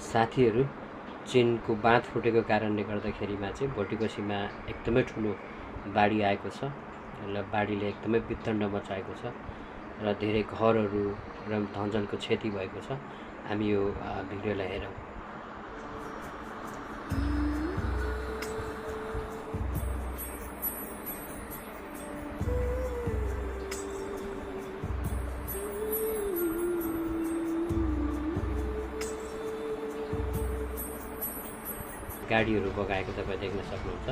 साथीहरू चीनको बाँध फुटेको कारणले गर्दाखेरिमा चाहिँ भोटिकोसीमा एकदमै ठुलो बाढी आएको छ र बाढीले एकदमै वितण्ड मचाएको छ र धेरै घरहरू र धनजनको क्षति भएको छ। हामी यो भिडियोलाई हेरौँ। गाडीहरू बगाएको तपाईँ देख्न सक्नुहुन्छ।